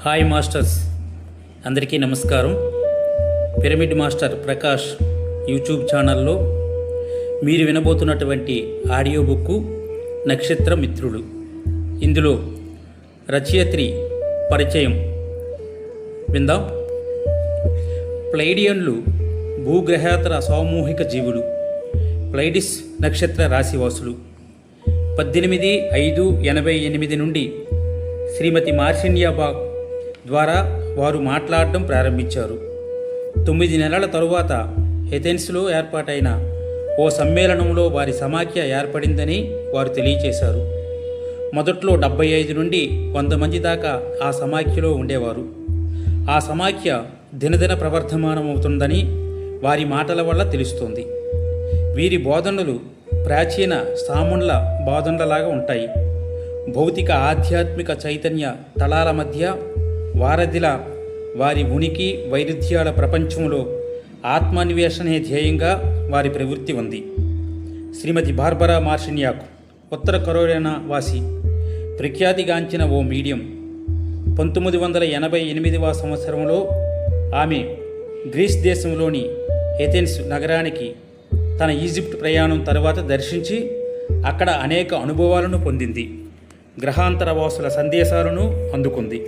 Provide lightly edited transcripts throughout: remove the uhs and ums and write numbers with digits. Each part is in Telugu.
హాయ్ మాస్టర్స్, అందరికీ నమస్కారం. పిరమిడ్ మాస్టర్ ప్రకాష్ యూట్యూబ్ ఛానల్లో మీరు వినబోతున్నటువంటి ఆడియో బుక్కు నక్షత్ర మిత్రులు. ఇందులో రచయిత్రి పరిచయం విందాం. ప్లైడియన్లు భూగ్రహేతర సామూహిక జీవులు. ప్లైడిస్ నక్షత్ర రాశివాసులు. 18/5/88 నుండి శ్రీమతి మార్సిన్యాబాగ్ ద్వారా వారు మాట్లాడడం ప్రారంభించారు. 9 నెలల తరువాత ఎథెన్స్లో ఏర్పాటైన ఓ సమ్మేళనంలో వారి సమాఖ్య ఏర్పడిందని వారు తెలియచేశారు. మొదట్లో 75 నుండి 100 మంది దాకా ఆ సమాఖ్యలో ఉండేవారు. ఆ సమాఖ్య దినదిన ప్రవర్ధమానమవుతుందని వారి మాటల వల్ల తెలుస్తోంది. వీరి బోధనలు ప్రాచీన సామున్ల బోధనలలాగా ఉంటాయి. భౌతిక ఆధ్యాత్మిక చైతన్య తలాల మధ్య వారధిలా వారి ఉనికి వైరుధ్యాల ప్రపంచంలో ఆత్మాన్వేషణే ధ్యేయంగా వారి ప్రవృత్తి ఉంది. శ్రీమతి బార్బరా మార్సిన్యాక్ ఉత్తర కరోలినా వాసి, ప్రఖ్యాతిగాంచిన ఓ మీడియం. 1988వ సంవత్సరంలో ఆమె గ్రీస్ దేశంలోని ఎథెన్స్ నగరానికి తన ఈజిప్ట్ ప్రయాణం తర్వాత దర్శించి అక్కడ అనేక అనుభవాలను పొందింది. గ్రహాంతర వాసుల సందేశాలను అందుకుంది.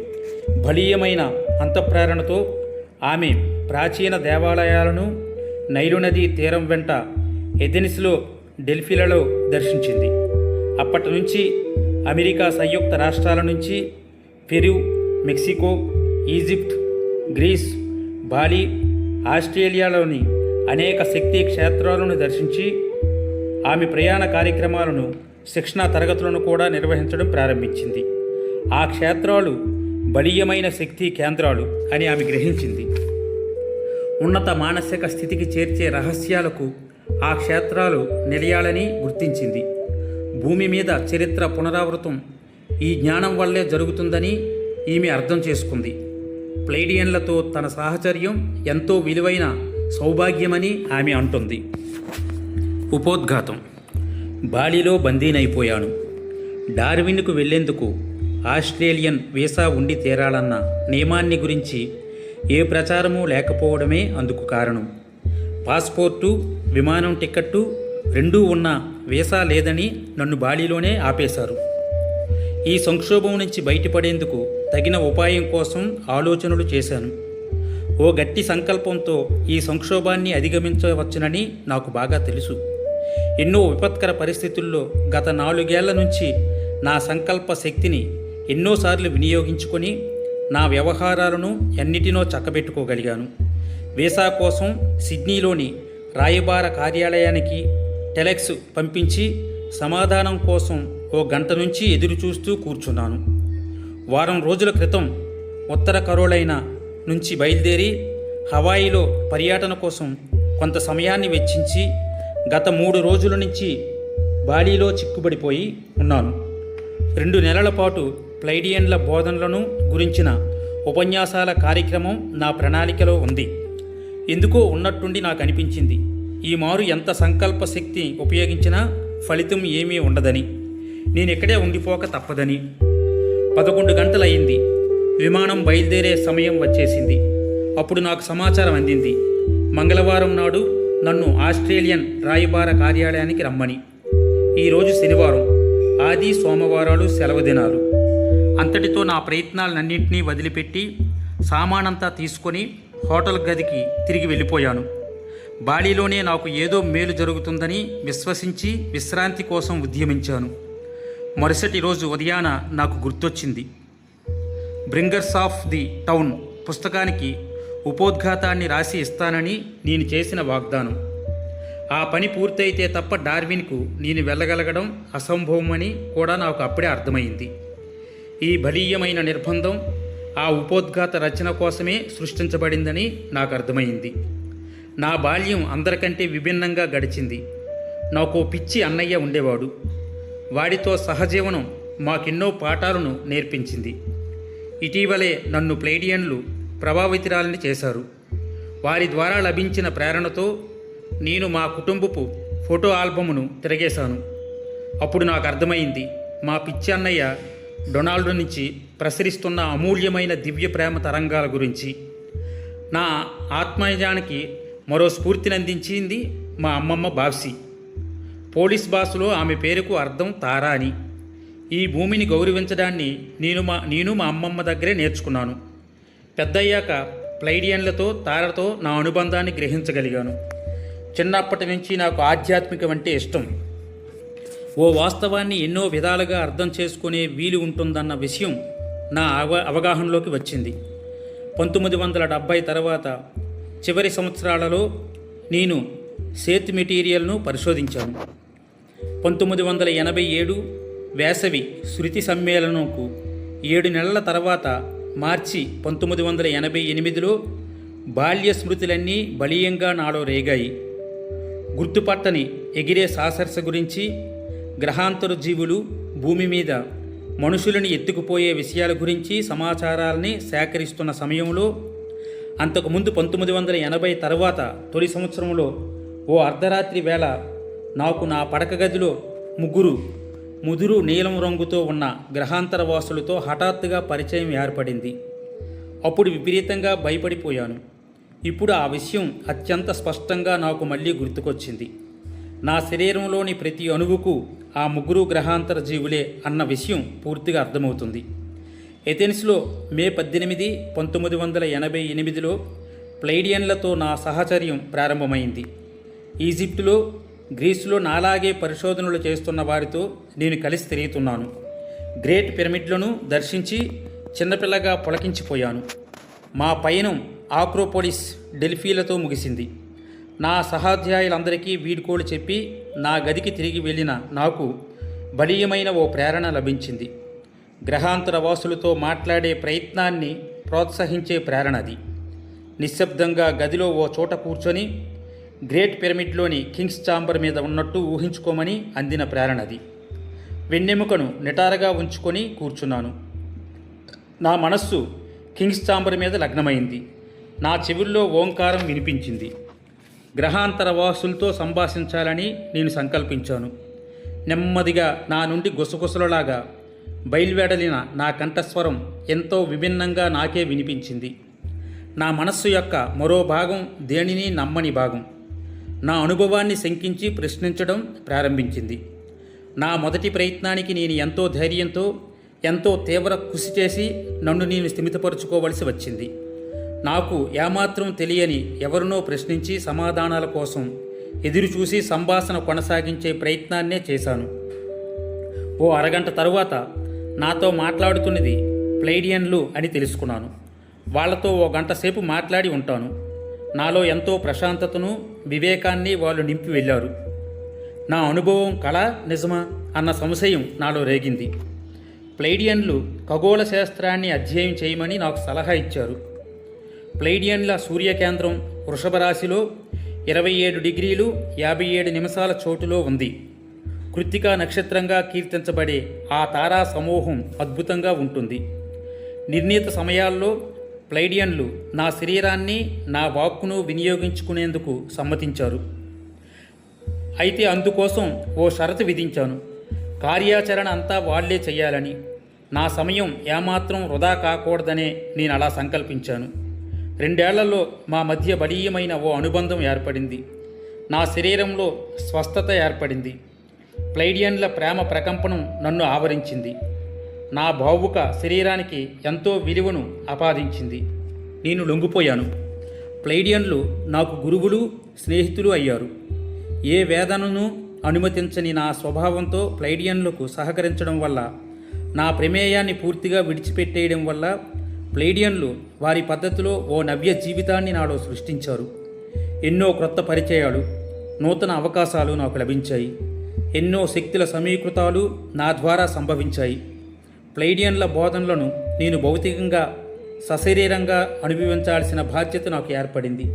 బలీయమైన అంతఃప్రేరణతో ఆమె ప్రాచీన దేవాలయాలను నైలు నదీ తీరం వెంట ఎథెన్స్లో డెల్ఫీలలో దర్శించింది. అప్పటి నుంచి అమెరికా సంయుక్త రాష్ట్రాల నుంచి Peru, Mexico, Egypt, Greece, Bali, ఆస్ట్రేలియాలోని అనేక శక్తి క్షేత్రాలను దర్శించి ఆమె ప్రయాణ కార్యక్రమాలను, శిక్షణా తరగతులను కూడా నిర్వహించడం ప్రారంభించింది. ఆ క్షేత్రాలు బలీయమైన శక్తి కేంద్రాలు అని ఆమె గ్రహించింది. ఉన్నత మానసిక స్థితికి చేర్చే రహస్యాలకు ఆ క్షేత్రాలు నిలయాలని గుర్తించింది. భూమి మీద చరిత్ర పునరావృతం ఈ జ్ఞానం వల్లే జరుగుతుందని ఈమె అర్థం చేసుకుంది. ప్లైడియన్లతో తన సాహచర్యం ఎంతో విలువైన సౌభాగ్యమని ఆమె అంటుంది. ఉపోద్ఘాతం. బాలిలో బందీనైపోయాను. డార్విన్కు వెళ్లేందుకు ఆస్ట్రేలియన్ వీసా ఉండి తీరాలన్న నియమాన్ని గురించి ఏ ప్రచారమూ లేకపోవడమే అందుకు కారణం. పాస్పోర్టు, విమానం టిక్కెట్టు రెండూ ఉన్న వీసా లేదని నన్ను బాలిలోనే ఆపేశారు. ఈ సంక్షోభం నుంచి బయటపడేందుకు తగిన ఉపాయం కోసం ఆలోచనలు చేశాను. ఓ గట్టి సంకల్పంతో ఈ సంక్షోభాన్ని అధిగమించవచ్చునని నాకు బాగా తెలుసు. ఎన్నో విపత్కర పరిస్థితుల్లో గత 4 ఏళ్ల నుంచి నా సంకల్ప శక్తిని ఎన్నోసార్లు వినియోగించుకొని నా వ్యవహారాలను ఎన్నిటినో చక్కబెట్టుకోగలిగాను. వీసా కోసం సిడ్నీలోని రాయబార కార్యాలయానికి టెలెక్స్ పంపించి సమాధానం కోసం ఓ గంట నుంచి ఎదురు చూస్తూ కూర్చున్నాను. వారం రోజుల క్రితం ఉత్తర కరోలైనా నుంచి బయలుదేరి హవాయిలో పర్యటన కోసం కొంత సమయాన్ని వెచ్చించి గత 3 రోజుల నుంచి బాలీలో చిక్కుబడిపోయి ఉన్నాను. 2 నెలల పాటు ప్లైడియన్ల బోధనలను గురించిన ఉపన్యాసాల కార్యక్రమం నా ప్రణాళికలో ఉంది. ఎందుకో ఉన్నట్టుండి నాకు అనిపించింది, ఈ మారు ఎంత సంకల్ప శక్తి ఉపయోగించినా ఫలితం ఏమీ ఉండదని, నేనిక్కడే ఉండిపోక తప్పదని. 11 గంటలయ్యింది. విమానం బయలుదేరే సమయం వచ్చేసింది. అప్పుడు నాకు సమాచారం అందింది, మంగళవారం నాడు నన్ను ఆస్ట్రేలియన్ రాయబార కార్యాలయానికి రమ్మని. ఈరోజు శనివారం, ఆది సోమవారాలు సెలవు దినాలు. అంతటితో నా ప్రయత్నాలన్నింటినీ వదిలిపెట్టి సామానంతా తీసుకొని హోటల్ గదికి తిరిగి వెళ్ళిపోయాను. బాలీలోనే నాకు ఏదో మేలు జరుగుతుందని విశ్వసించి విశ్రాంతి కోసం ఉద్యమించాను. మరుసటి రోజు ఉదయాన నాకు గుర్తొచ్చింది. బ్రింగర్స్ ఆఫ్ ది టౌన్ పుస్తకానికి ఉపోద్ఘాతాన్ని రాసి ఇస్తానని నేను చేసిన వాగ్దానం. ఆ పని పూర్తయితే తప్ప డార్విన్కు నేను వెళ్ళగలగడం అసంభవమని కూడా నాకు అప్పుడే అర్థమైంది. ఈ బలీయమైన నిర్బంధం ఆ ఉపోద్ఘాత రచన కోసమే సృష్టించబడిందని నాకు అర్థమైంది. నా బాల్యం అందరికంటే విభిన్నంగా గడిచింది. నాకు పిచ్చి అన్నయ్య ఉండేవాడు. వాడితో సహజీవనం మాకెన్నో పాఠాలను నేర్పించింది. ఇటీవలే నన్ను ప్లైడియన్లు ప్రభావితురాలని చేశారు. వారి ద్వారా లభించిన ప్రేరణతో నేను మా కుటుంబపు ఫోటో ఆల్బమ్ను తిరగేశాను. అప్పుడు నాకు అర్థమైంది, మా పిచ్చి అన్నయ్య డొనాల్డ్ నుంచి ప్రసరిస్తున్న అమూల్యమైన దివ్య ప్రేమ తరంగాల గురించి, నా ఆత్మయానికి మరో స్ఫూర్తిని అందించింది మా అమ్మమ్మ బాబ్సీ. పోలిష్ భాషలో ఆమె పేరుకు అర్థం తారా అని. ఈ భూమిని గౌరవించడాన్ని నేను మా అమ్మమ్మ దగ్గరే నేర్చుకున్నాను. పెద్దయ్యాక ప్లైడియన్లతో తారతో నా అనుబంధాన్ని గ్రహించగలిగాను. చిన్నప్పటి నుంచి నాకు ఆధ్యాత్మికం అంటే ఇష్టం. ఓ వాస్తవాన్ని ఎన్నో విధాలుగా అర్థం చేసుకునే వీలు ఉంటుందన్న విషయం నా అవగాహనలోకి వచ్చింది. 1970 తర్వాత చివరి సంవత్సరాలలో నేను సేత్ మెటీరియల్ను పరిశోధించాను. 1987 వేసవి శృతి సమ్మేళనంకు 7 నెలల తర్వాత మార్చి 1988లో బాల్య స్మృతులన్నీ బలీయంగా నాలో రేగాయి. గుర్తుపట్టని ఎగిరే సాసర్స గురించి, గ్రహాంతర జీవులు, భూమి మీద మనుషులను ఎత్తుకుపోయే విషయాల గురించి సమాచారాలని సేకరిస్తున్న సమయంలో, అంతకుముందు 1980 తర్వాత తొలి సంవత్సరంలో ఓ అర్ధరాత్రి వేళ నాకు నా పడక గదిలో ముదురు నీలం రంగుతో ఉన్న గ్రహాంతర వాసులతో హఠాత్తుగా పరిచయం ఏర్పడింది. అప్పుడు విపరీతంగా భయపడిపోయాను. ఇప్పుడు ఆ విషయం అత్యంత స్పష్టంగా నాకు మళ్ళీ గుర్తుకొచ్చింది. నా శరీరంలోని ప్రతి అణువుకు ఆ ముగ్గురు గ్రహాంతర జీవులే అన్న విషయం పూర్తిగా అర్థమవుతుంది. ఎథెన్స్లో మే 18, 1988లో ప్లైడియన్లతో నా సహచర్యం ప్రారంభమైంది. ఈజిప్టులో, గ్రీసులో నాలాగే పరిశోధనలు చేస్తున్న వారితో నేను కలిసి తిరుగుతున్నాను. గ్రేట్ పిరమిడ్లను దర్శించి చిన్నపిల్లగా పులకించిపోయాను. మా పయనం ఆక్రోపోలిస్, డెల్ఫీలతో ముగిసింది. నా సహాధ్యాయులందరికీ వీడ్కోలు చెప్పి నా గదికి తిరిగి వెళ్ళిన నాకు బలీయమైన ఓ ప్రేరణ లభించింది. గ్రహాంతర వాసులతో మాట్లాడే ప్రయత్నాన్ని ప్రోత్సహించే ప్రేరణ అది. నిశ్శబ్దంగా గదిలో ఓ చోట కూర్చొని గ్రేట్ పిరమిడ్లోని కింగ్స్ ఛాంబర్ మీద ఉన్నట్టు ఊహించుకోమని అందిన ప్రేరణది. వెన్నెముకను నిటారుగా ఉంచుకొని కూర్చున్నాను. నా మనస్సు కింగ్స్ ఛాంబర్ మీద లగ్నమైంది. నా చెవుల్లో ఓంకారం వినిపించింది. గ్రహాంతర వాసులతో సంభాషించాలని నేను సంకల్పించాను. నెమ్మదిగా నా నుండి గుసగుసలలాగా బయలువెడలిన నా కంఠస్వరం ఎంతో విభిన్నంగా నాకే వినిపించింది. నా మనస్సు యొక్క మరో భాగం, దేనిని నమ్మని భాగం, నా అనుభవాన్ని శంకించి ప్రశ్నించడం ప్రారంభించింది. నా మొదటి ప్రయత్నానికి నేను ఎంతో ధైర్యంతో, ఎంతో తీవ్ర కృషి చేసి నన్ను నేను స్థిమితపరుచుకోవలసి వచ్చింది. నాకు ఏమాత్రం తెలియని ఎవరినో ప్రశ్నించి సమాధానాల కోసం ఎదురుచూసి సంభాషణ కొనసాగించే ప్రయత్నాన్నే చేశాను. ఓ అరగంట తరువాత నాతో మాట్లాడుతున్నది ప్లైడియన్లు అని తెలుసుకున్నాను. వాళ్లతో ఓ గంట సేపు మాట్లాడి ఉంటాను. నాలో ఎంతో ప్రశాంతతను, వివేకాన్ని వాళ్ళు నింపి వెళ్ళారు. నా అనుభవం కళ, నిజమా అన్న సంశయం నాలో రేగింది. ప్లైడియన్లు ఖగోళ శాస్త్రాన్ని అధ్యయనం చేయమని నాకు సలహా ఇచ్చారు. ప్లైడియన్ల సూర్యకేంద్రం వృషభ రాశిలో 27 డిగ్రీలు 57 నిమిషాల చోటులో ఉంది. కృత్తికా నక్షత్రంగా కీర్తించబడే ఆ తారా సమూహం అద్భుతంగా ఉంటుంది. నిర్ణీత సమయాల్లో ప్లైడియన్లు నా శరీరాన్ని, నా వాక్కును వినియోగించుకునేందుకు సమ్మతించారు. అయితే అందుకోసం ఓ షరతు విధించాను. కార్యాచరణ అంతా వాళ్లే చెయ్యాలని, నా సమయం ఏమాత్రం వృధా కాకూడదనే నేను అలా సంకల్పించాను. 2 ఏళ్లలో మా మధ్య బలీయమైన ఓ అనుబంధం ఏర్పడింది. నా శరీరంలో స్వస్థత ఏర్పడింది. ప్లైడియన్ల ప్రేమ ప్రకంపనం నన్ను ఆవరించింది. నా భావుక శరీరానికి ఎంతో విలువను ఆపాదించింది. నేను లొంగిపోయాను. ప్లైడియన్లు నాకు గురువులు, స్నేహితులు అయ్యారు. ఏ వేదనను అనుమతించని నా స్వభావంతో ప్లైడియన్లకు సహకరించడం వల్ల, నా ప్రమేయాన్ని పూర్తిగా విడిచిపెట్టేయడం వల్ల ప్లైడియన్లు వారి పద్ధతిలో ఓ నవ్య జీవితాన్ని నాలో సృష్టించారు. ఎన్నో క్రొత్త పరిచయాలు, నూతన అవకాశాలు నాకు లభించాయి. ఎన్నో శక్తుల సమీకృతాలు నా ద్వారా సంభవించాయి. ప్లైడియన్ల బోధనలను నేను భౌతికంగా, సశరీరంగా అనుభవించాల్సిన బాధ్యత నాకు ఏర్పడింది.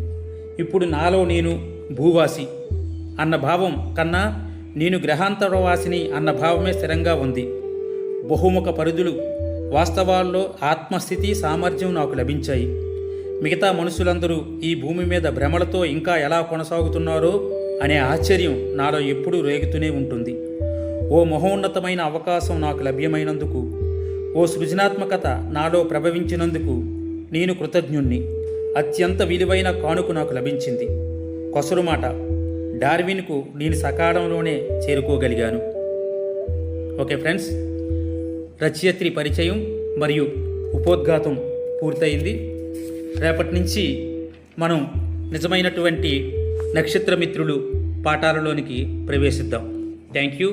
ఇప్పుడు నాలో నేను భూవాసి అన్న భావం కన్నా నేను గ్రహాంతరవాసిని అన్న భావమే స్థిరంగా ఉంది. బహుముఖ పరిధులు, వాస్తవాల్లో ఆత్మస్థితి, సామర్థ్యం నాకు లభించాయి. మిగతా మనుషులందరూ ఈ భూమి మీద భ్రమలతో ఇంకా ఎలా కొనసాగుతున్నారో అనే ఆశ్చర్యం నాలో ఎప్పుడూ రేగుతూనే ఉంటుంది. ఓ మహోన్నతమైన అవకాశం నాకు లభ్యమైనందుకు ఓ సృజనాత్మకత నాలో ప్రభవించినందుకు నేను కృతజ్ఞుణ్ణి. అత్యంత విలువైన కానుక నాకు లభించింది. కొసరుమాట, డార్విన్కు నేను సకాలంలోనే చేరుకోగలిగాను. ఓకే ఫ్రెండ్స్, రచయిత్రి పరిచయం మరియు ఉపోద్ఘాతం పూర్తయింది. రేపటి నుంచి మనం నిజమైనటువంటి నక్షత్రమిత్రులు పాఠాలలోనికి ప్రవేశిద్దాం. Thank you.